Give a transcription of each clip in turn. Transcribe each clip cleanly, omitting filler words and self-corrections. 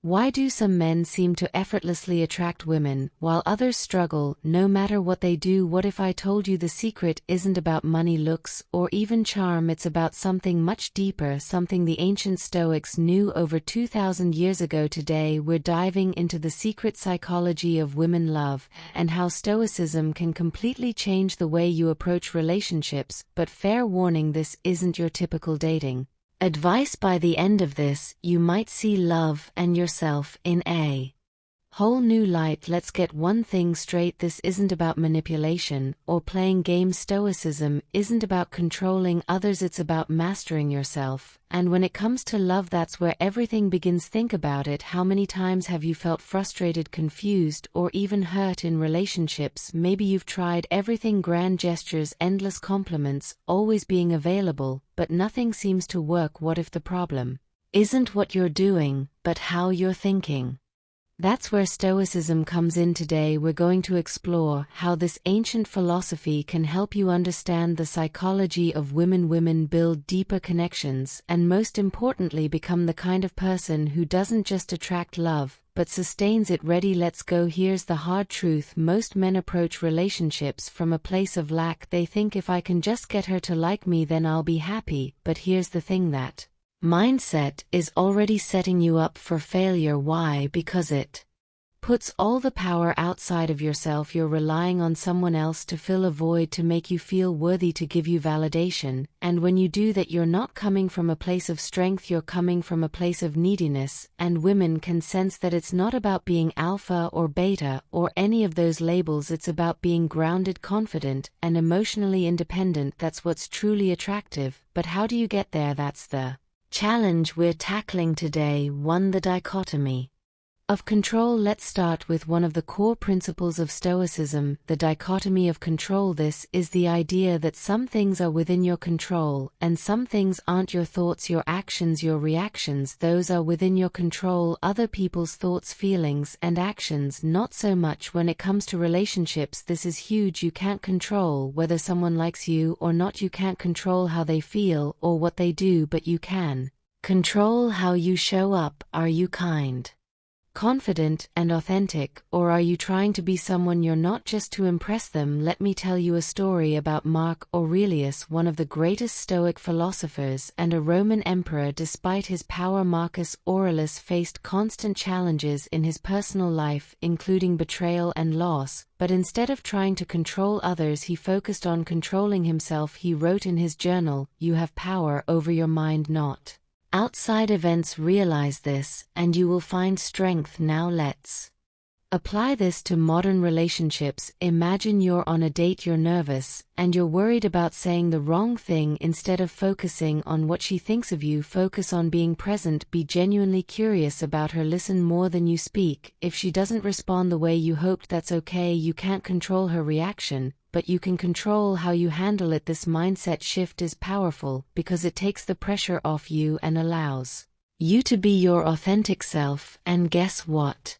Why do some men seem to effortlessly attract women, while others struggle, no matter what they do? What if I told you the secret isn't about money, looks, or even charm? It's about something much deeper, something the ancient Stoics knew over 2,000 years ago. Today we're diving into the secret psychology of women love, and how Stoicism can completely change the way you approach relationships. But fair warning, this isn't your typical dating advice. By the end of this, you might see love and yourself in a whole new light. Let's get one thing straight: this isn't about manipulation or playing games. Stoicism isn't about controlling others, it's about mastering yourself. And when it comes to love, that's where everything begins. Think about it. How many times have you felt frustrated, confused, or even hurt in relationships? Maybe you've tried everything: grand gestures, endless compliments, always being available, but nothing seems to work. What if the problem isn't what you're doing, but how you're thinking? That's where Stoicism comes in. Today we're going to explore how this ancient philosophy can help you understand the psychology of women, build deeper connections, and most importantly, become the kind of person who doesn't just attract love, but sustains it. Ready? Let's go. Here's the hard truth: most men approach relationships from a place of lack. They think, if I can just get her to like me, then I'll be happy. But here's the thing: that mindset is already setting you up for failure. Why? Because it puts all the power outside of yourself. You're relying on someone else to fill a void, to make you feel worthy, to give you validation. And when you do that, you're not coming from a place of strength, you're coming from a place of neediness. And women can sense that. It's not about being alpha or beta or any of those labels. It's about being grounded, confident, and emotionally independent. That's what's truly attractive. But how do you get there? That's the challenge we're tackling today. 1. The dichotomy of control. Let's start with one of the core principles of Stoicism, the dichotomy of control. This is the idea that some things are within your control, and some things aren't. Your thoughts, your actions, your reactions, those are within your control. Other people's thoughts, feelings, and actions, not so much. When it comes to relationships, this is huge. You can't control whether someone likes you or not. You can't control how they feel or what they do, but you can control how you show up. Are you kind, confident, and authentic, or are you trying to be someone you're not just to impress them? Let me tell you a story about Mark Aurelius, one of the greatest Stoic philosophers and a Roman emperor. Despite his power, Marcus Aurelius faced constant challenges in his personal life, including betrayal and loss. But instead of trying to control others, he focused on controlling himself. He wrote in his journal, "You have power over your mind, not outside events. Realize this, and you will find strength." Now let's apply this to modern relationships. Imagine you're on a date, you're nervous, and you're worried about saying the wrong thing. Instead of focusing on what she thinks of you, focus on being present. Be genuinely curious about her. Listen more than you speak. If she doesn't respond the way you hoped, that's okay. You can't control her reaction, but you can control how you handle it. This mindset shift is powerful because it takes the pressure off you and allows you to be your authentic self. And guess what?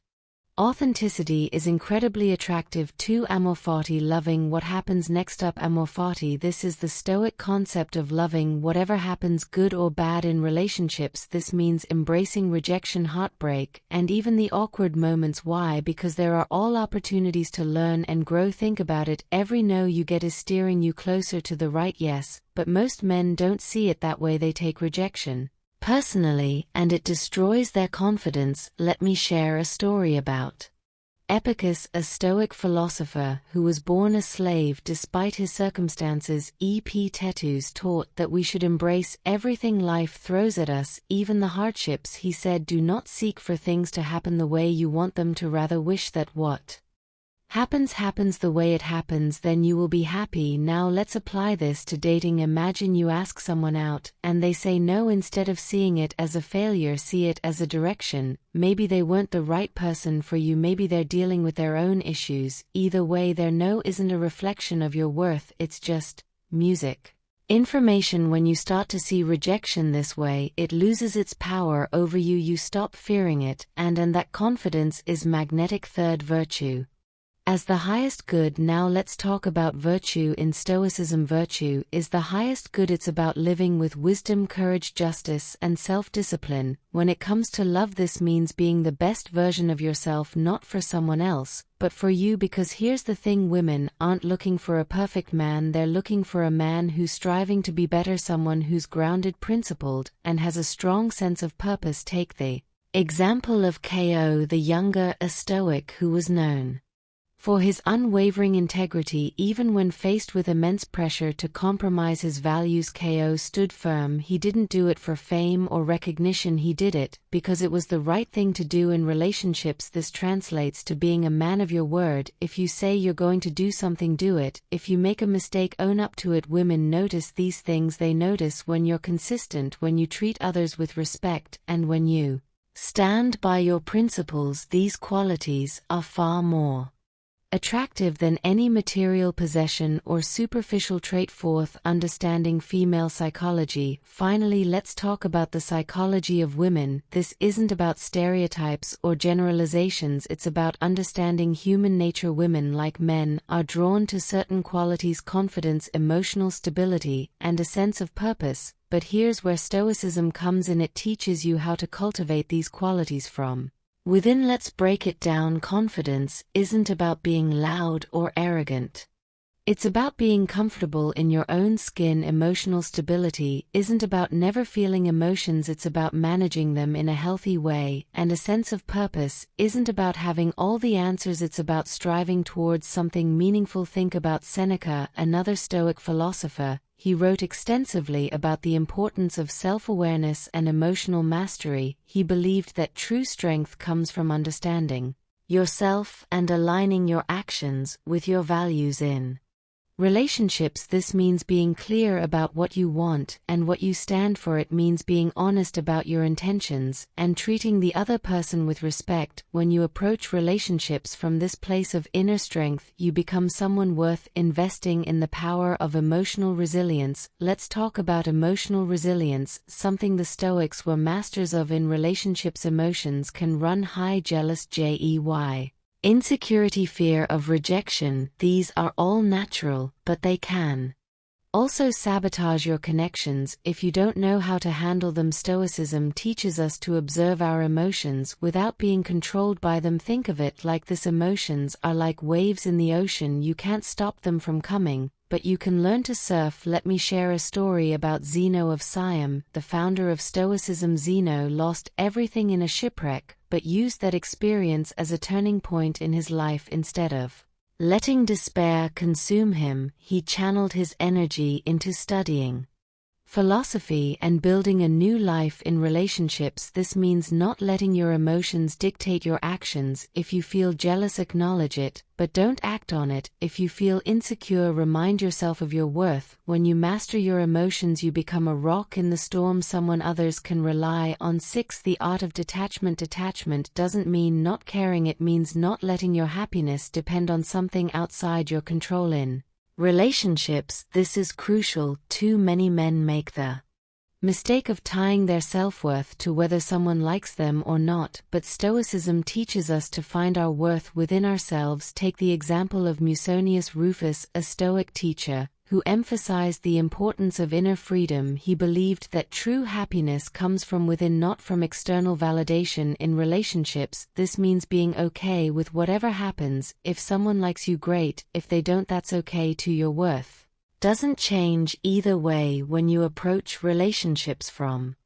Authenticity is incredibly attractive to amor fati, loving what happens next. Up, amor fati. This is the Stoic concept of loving whatever happens, good or bad, in relationships. This means embracing rejection, heartbreak, and even the awkward moments. Why? Because there are all opportunities to learn and grow. Think about it. Every no you get is steering you closer to the right yes, but most men don't see it that way. They take rejection personally, and it destroys their confidence. Let me share a story about Epicus, a Stoic philosopher who was born a slave despite his circumstances. Epictetus taught that we should embrace everything life throws at us, even the hardships. He said, "Do not seek for things to happen the way you want them to, rather wish that what happens the way it happens, then you will be happy." Now let's apply this to dating. Imagine you ask someone out, and they say no. Instead of seeing it as a failure, see it as a direction. Maybe they weren't the right person for you, maybe they're dealing with their own issues. Either way, their no isn't a reflection of your worth, it's just music, information. When you start to see rejection this way, it loses its power over you. You stop fearing it, and that confidence is magnetic. Third virtue As the highest good. Now let's talk about virtue. In Stoicism, virtue is the highest good. It's about living with wisdom, courage, justice, and self-discipline. When it comes to love, this means being the best version of yourself, not for someone else, but for you. Because here's the thing, women aren't looking for a perfect man, they're looking for a man who's striving to be better, someone who's grounded, principled, and has a strong sense of purpose. Take the example of Ko the Younger, a Stoic who was known for his unwavering integrity. Even when faced with immense pressure to compromise his values, Ko stood firm. He didn't do it for fame or recognition, he did it because it was the right thing to do. In relationships, this translates to being a man of your word. If you say you're going to do something, do it. If you make a mistake, own up to it. Women notice these things. They notice when you're consistent, when you treat others with respect, and when you stand by your principles. These qualities are far more attractive than any material possession or superficial trait. Fourth, understanding female psychology. Finally, let's talk about the psychology of women. This isn't about stereotypes or generalizations, it's about understanding human nature. Women, like men, are drawn to certain qualities: confidence, emotional stability, and a sense of purpose. But here's where Stoicism comes in. It teaches you how to cultivate these qualities from within. Let's break it down. Confidence isn't about being loud or arrogant. It's about being comfortable in your own skin. Emotional stability isn't about never feeling emotions, it's about managing them in a healthy way. And a sense of purpose isn't about having all the answers, it's about striving towards something meaningful. Think about Seneca, another Stoic philosopher. He wrote extensively about the importance of self-awareness and emotional mastery. He believed that true strength comes from understanding yourself and aligning your actions with your values. In relationships, this means being clear about what you want and what you stand for. It means being honest about your intentions and treating the other person with respect. When you approach relationships from this place of inner strength, you become someone worth investing in. The power of emotional resilience. Let's talk about emotional resilience, something the Stoics were masters of. In relationships, emotions can run high: jealous, insecurity, fear of rejection. These are all natural, but they can also sabotage your connections if you don't know how to handle them. Stoicism teaches us to observe our emotions without being controlled by them. Think of it like this: emotions are like waves in the ocean. You can't stop them from coming, but you can learn to surf. Let me share a story about Zeno of Siam, the founder of Stoicism. Zeno lost everything in a shipwreck, but used that experience as a turning point in his life. Instead of letting despair consume him, he channeled his energy into studying philosophy and building a new life. In relationships, this means not letting your emotions dictate your actions. If you feel jealous, acknowledge it, but don't act on it. If you feel insecure, remind yourself of your worth. When you master your emotions, you become a rock in the storm, someone others can rely on. 6. The art of detachment. Detachment doesn't mean not caring, it means not letting your happiness depend on something outside your control. In relationships, this is crucial. Too many men make the mistake of tying their self-worth to whether someone likes them or not, but Stoicism teaches us to find our worth within ourselves. Take the example of Musonius Rufus, a Stoic teacher, who emphasized the importance of inner freedom. He believed that true happiness comes from within, not from external validation. In relationships, this means being okay with whatever happens. If someone likes you, great; if they don't, that's okay too. Your worth doesn't change either way. When you approach relationships from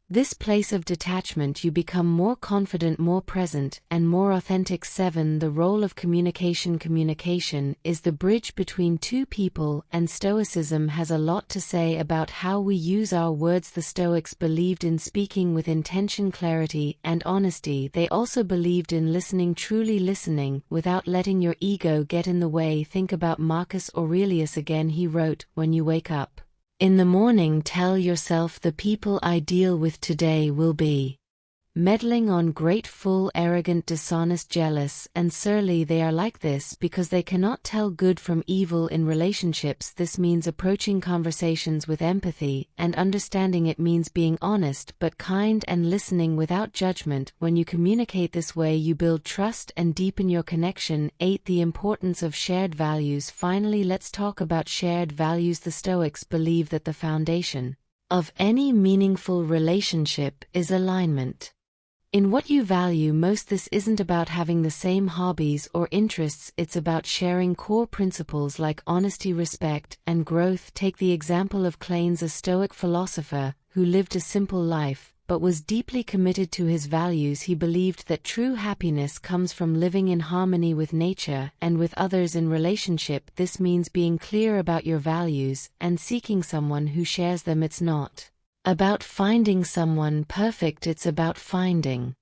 this place of detachment, you become more confident, more present, and more authentic. 7. The role of communication. Communication is the bridge between two people, and Stoicism has a lot to say about how we use our words. The Stoics believed in speaking with intention, clarity, and honesty. They also believed in listening, truly listening, without letting your ego get in the way. Think about Marcus Aurelius again. He wrote, "When you wake up in the morning, tell yourself, the people I deal with today will be meddling on, grateful, arrogant, dishonest, jealous, and surly. They are like this because they cannot tell good from evil in relationships. This means approaching conversations with empathy and understanding. It means being honest but kind and listening without judgment. When you communicate this way, you build trust and deepen your connection. 8. The importance of shared values. Finally, let's talk about shared values. The Stoics believe that the foundation of any meaningful relationship is alignment in what you value most. This isn't about having the same hobbies or interests, it's about sharing core principles like honesty, respect, and growth. Take the example of Cleanthes, a Stoic philosopher who lived a simple life, but was deeply committed to his values. He believed that true happiness comes from living in harmony with nature and with others in relationship. This means being clear about your values and seeking someone who shares them. It's not about finding someone perfect, it's about finding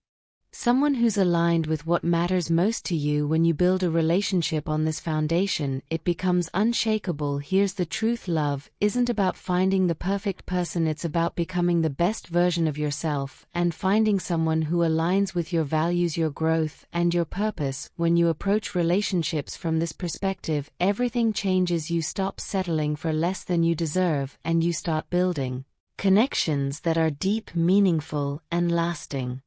someone who's aligned with what matters most to you. When you build a relationship on this foundation, it becomes unshakable. Here's the truth: love isn't about finding the perfect person, it's about becoming the best version of yourself and finding someone who aligns with your values, your growth, and your purpose. When you approach relationships from this perspective, everything changes. You stop settling for less than you deserve, and you start building connections that are deep, meaningful, and lasting.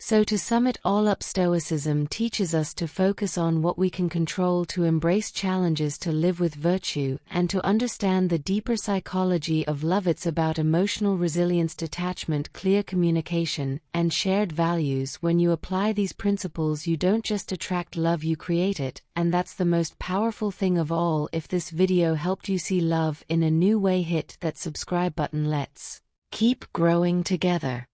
So to sum it all up, Stoicism teaches us to focus on what we can control, to embrace challenges, to live with virtue, and to understand the deeper psychology of love. It's about emotional resilience, detachment, clear communication, and shared values. When you apply these principles, you don't just attract love, you create it, and that's the most powerful thing of all. If this video helped you see love in a new way, hit that subscribe button. Let's keep growing together.